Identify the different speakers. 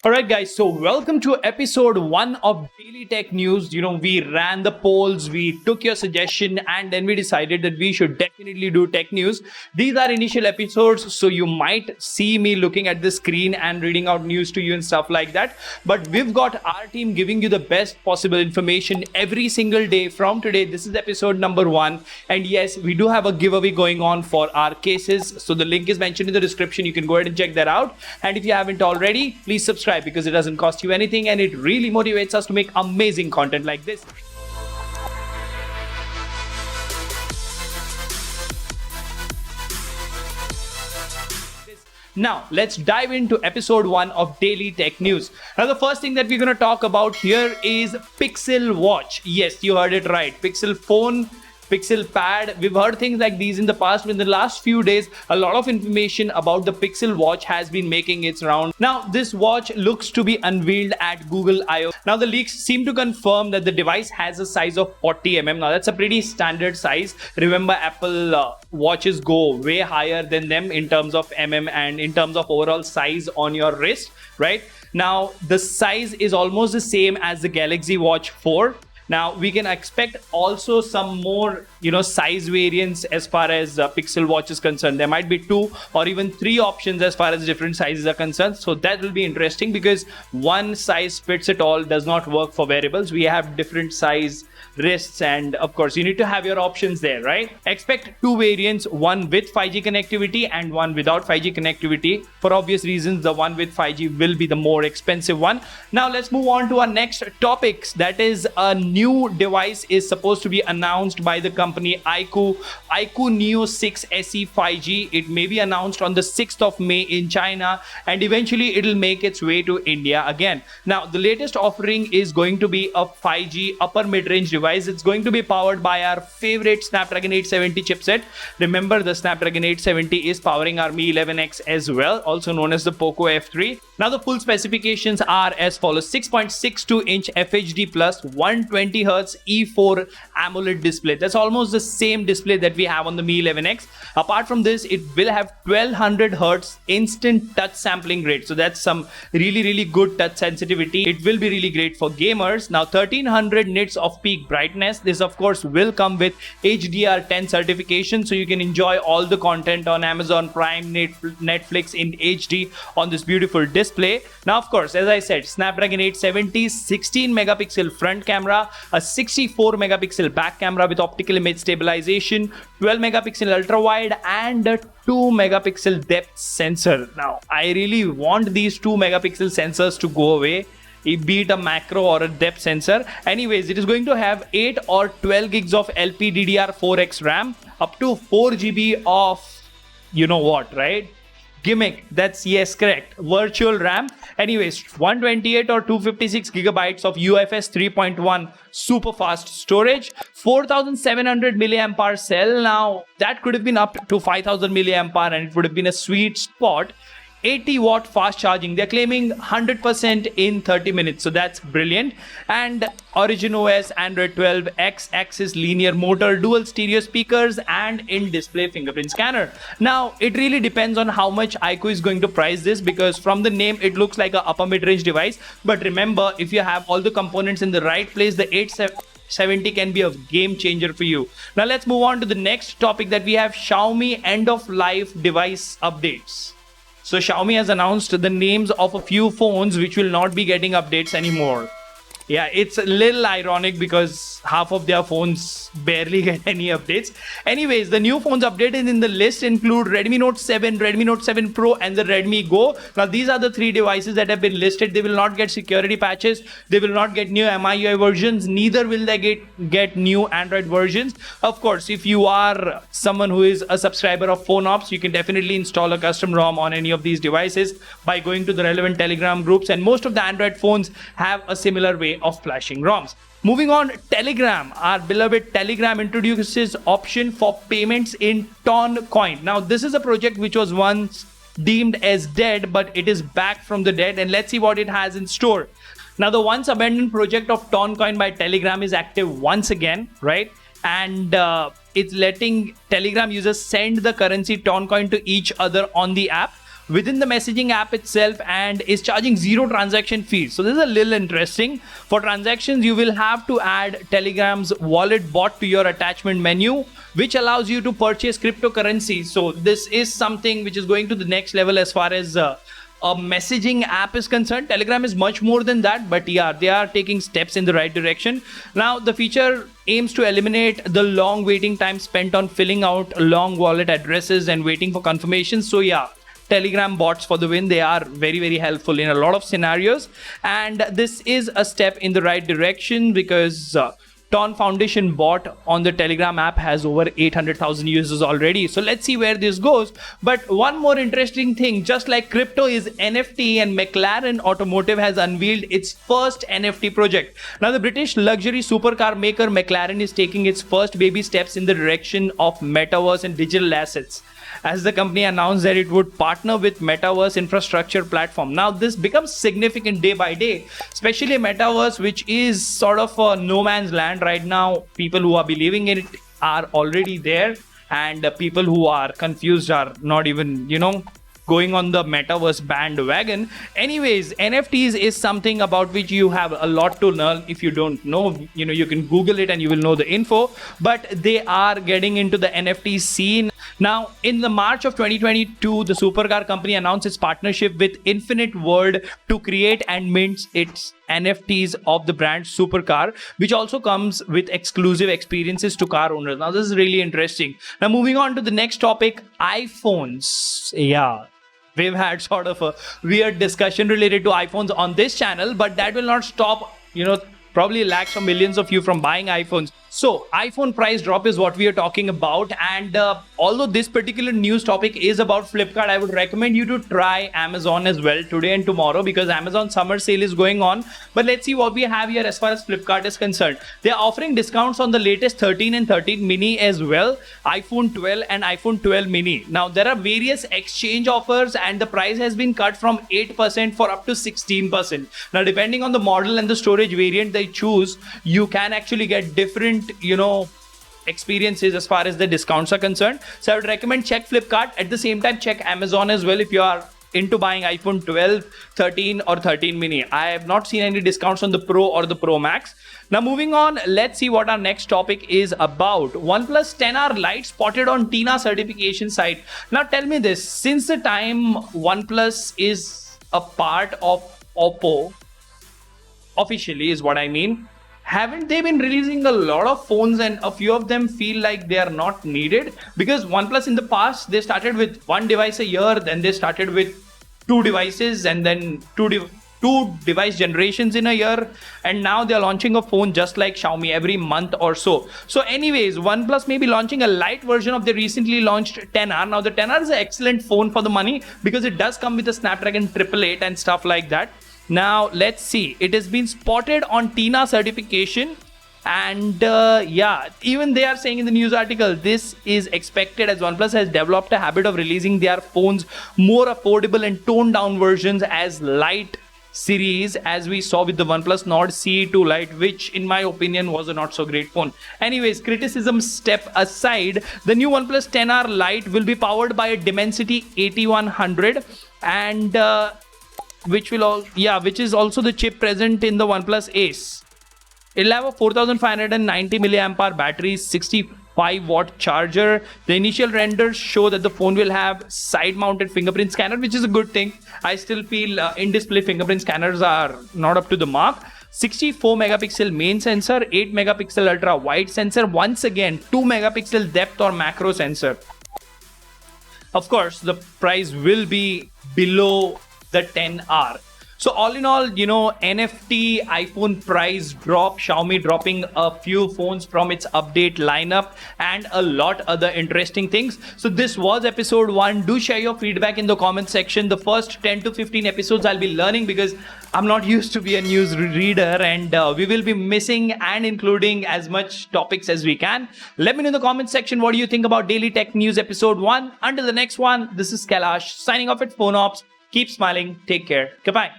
Speaker 1: Alright guys, so welcome to episode 1 of Daily Tech News. We ran the polls, we took your suggestion, and then we decided that we should definitely do tech news. These are initial episodes, so you might see me looking at the screen and reading out news to you and stuff like that. But we've got our team giving you the best possible information every single day from today. This is episode number 1. And yes, we do have a giveaway going on for our cases. So the link is mentioned in the description. You can go ahead and check that out. And if you haven't already, please subscribe, because it doesn't cost you anything and it really motivates us to make amazing content like this. Now, let's dive into episode 1 of Daily Tech News. Now, the first thing that we're going to talk about here is Pixel Watch. Yes, you heard it right. Pixel phone, Pixel pad. We've heard things like these in the past, but in the last few days, a lot of information about the Pixel Watch has been making its round. Now, this watch looks to be unveiled at Google I/O. Now, the leaks seem to confirm that the device has a size of 40 mm. Now, that's a pretty standard size. Remember, Apple watches go way higher than them in terms of mm and in terms of overall size on your wrist, right? Now, the size is almost the same as the Galaxy Watch 4. Now, we can expect also some more, size variants as far as Pixel Watch is concerned. There might be 2 or even 3 options as far as different sizes are concerned. So that will be interesting, because one size fits it all does not work for wearables. We have different size wrists, and of course you need to have your options there, right? Expect 2 variants, one with 5G connectivity and one without 5G connectivity. For obvious reasons, the one with 5G will be the more expensive one. Now let's move on to our next topics. That is, a new device is supposed to be announced by the company Iqoo Neo 6 SE 5G. It may be announced on the 6th of May in China, and eventually it'll make its way to India again. Now, the latest offering is going to be a 5G upper mid-range device. It's going to be powered by our favorite Snapdragon 870 chipset. Remember, the Snapdragon 870 is powering our Mi 11X as well, also known as the Poco F3. Now, the full specifications are as follows: 6.62-inch FHD plus 120Hz E4 AMOLED display. That's almost the same display that we have on the Mi 11X. Apart from this, it will have 1200Hz instant touch sampling rate. So that's some really good touch sensitivity. It will be really great for gamers. Now, 1300 nits of peak brightness. This of course will come with HDR10 certification, so you can enjoy all the content on Amazon Prime, Netflix in HD on this beautiful display. Now, of course, as I said, Snapdragon 870, 16 megapixel front camera, a 64 megapixel back camera with optical image stabilization, 12 megapixel ultra wide, and a 2 megapixel depth sensor. Now, I really want these 2 megapixel sensors to go away, be it a macro or a depth sensor. Anyways, it is going to have 8 or 12 gigs of LPDDR4X RAM, up to 4 GB of, right? Gimmick. That's, yes, correct, virtual RAM. Anyways, 128 or 256 gigabytes of UFS 3.1 super fast storage, 4700 milliamp hour cell. Now, that could have been up to 5000 milliamp hour, and it would have been a sweet spot. 80 watt fast charging. They're claiming 100% in 30 minutes. So that's brilliant. And Origin OS, Android 12, X-axis linear motor, dual stereo speakers, and in-display fingerprint scanner. Now, it really depends on how much Iqoo is going to price this, because from the name, it looks like an upper mid-range device. But remember, if you have all the components in the right place, the 870 can be a game changer for you. Now, let's move on to the next topic that we have: Xiaomi end-of-life device updates. So Xiaomi has announced the names of a few phones which will not be getting updates anymore. Yeah, it's a little ironic because half of their phones barely get any updates. Anyways, the new phones updated in the list include Redmi Note 7, Redmi Note 7 Pro, and the Redmi Go. Now, these are the 3 devices that have been listed. They will not get security patches. They will not get new MIUI versions. Neither will they get new Android versions. Of course, if you are someone who is a subscriber of PhoneOps, you can definitely install a custom ROM on any of these devices by going to the relevant Telegram groups. And most of the Android phones have a similar way of flashing ROMs. Moving on, Telegram. Our beloved Telegram introduces option for payments in Ton coin. Now, this is a project which was once deemed as dead, but it is back from the dead, and let's see what it has in store. Now, the once abandoned project of Ton coin by Telegram is active once again, right? And it's letting Telegram users send the currency Ton coin to each other on the app. within the messaging app itself and is charging zero transaction fees. So this is a little interesting. For transactions, you will have to add Telegram's wallet bot to your attachment menu, which allows you to purchase cryptocurrency. So this is something which is going to the next level as far as a messaging app is concerned. Telegram is much more than that, but yeah, they are taking steps in the right direction. Now, the feature aims to eliminate the long waiting time spent on filling out long wallet addresses and waiting for confirmation. So yeah, Telegram bots for the win. They are very, very helpful in a lot of scenarios. And this is a step in the right direction because Ton Foundation bot on the Telegram app has over 800,000 users already. So let's see where this goes. But one more interesting thing, just like crypto is NFT, and McLaren Automotive has unveiled its first NFT project. Now, the British luxury supercar maker McLaren is taking its first baby steps in the direction of metaverse and digital assets, as the company announced that it would partner with metaverse infrastructure platform. Now, this becomes significant day by day, especially metaverse, which is sort of a no man's land right now. People who are believing in it are already there, and people who are confused are not even, going on the metaverse bandwagon. Anyways, NFTs is something about which you have a lot to learn. If you don't know, you can Google it and you will know the info. But they are getting into the NFT scene. Now, in the March of 2022, the supercar company announced its partnership with Infinite World to create and mint its NFTs of the brand supercar, which also comes with exclusive experiences to car owners. Now, this is really interesting. Now, moving on to the next topic, iPhones. Yeah. We've had sort of a weird discussion related to iPhones on this channel, but that will not stop, probably lakhs or millions of you from buying iPhones. So, iPhone price drop is what we are talking about. And although this particular news topic is about Flipkart, I would recommend you to try Amazon as well today and tomorrow, because Amazon summer sale is going on. But let's see what we have here as far as Flipkart is concerned. They are offering discounts on the latest 13 and 13 mini as well, iPhone 12 and iPhone 12 mini. Now, there are various exchange offers and the price has been cut from 8% for up to 16%. Now, depending on the model and the storage variant they choose, you can actually get different experiences as far as the discounts are concerned. So I would recommend check Flipkart. At the same time, check Amazon as well if you are into buying iPhone 12, 13 or 13 mini. I have not seen any discounts on the Pro or the Pro Max. Now, moving on, let's see what our next topic is about. OnePlus 10R Lite spotted on TINA certification site. Now, tell me this, since the time OnePlus is a part of Oppo, officially is what I mean, haven't they been releasing a lot of phones and a few of them feel like they are not needed? Because OnePlus in the past, they started with one device a year, then they started with two devices and then two device generations in a year, and now they're launching a phone just like Xiaomi every month or so. So anyways, OnePlus may be launching a light version of the recently launched 10R. Now, the 10R is an excellent phone for the money because it does come with a Snapdragon 888 and stuff like that. Now, let's see. It has been spotted on TINA certification. And yeah, even they are saying in the news article, this is expected as OnePlus has developed a habit of releasing their phones more affordable and toned down versions as Lite series, as we saw with the OnePlus Nord CE2 Lite, which in my opinion was a not so great phone. Anyways, criticism step aside, the new OnePlus 10R Lite will be powered by a Dimensity 8100 and which is also the chip present in the OnePlus Ace. It'll have a 4590 milliampere battery, 65 watt charger. The initial renders show that the phone will have side mounted fingerprint scanner, which is a good thing. I still feel in-display fingerprint scanners are not up to the mark. 64 megapixel main sensor, 8 megapixel ultra wide sensor, once again 2 megapixel depth or macro sensor. Of course, the price will be below the 10R. So all in all, NFT, iPhone price drop, Xiaomi dropping a few phones from its update lineup, and a lot other interesting things. So this was episode 1. Do share your feedback in the comment section. The first 10 to 15 episodes I'll be learning because I'm not used to be a news reader, and we will be missing and including as much topics as we can. Let me know in the comment section what do you think about Daily Tech News episode 1. Until the next one, this is Kailash signing off at PhoneOps. Keep smiling. Take care. Goodbye.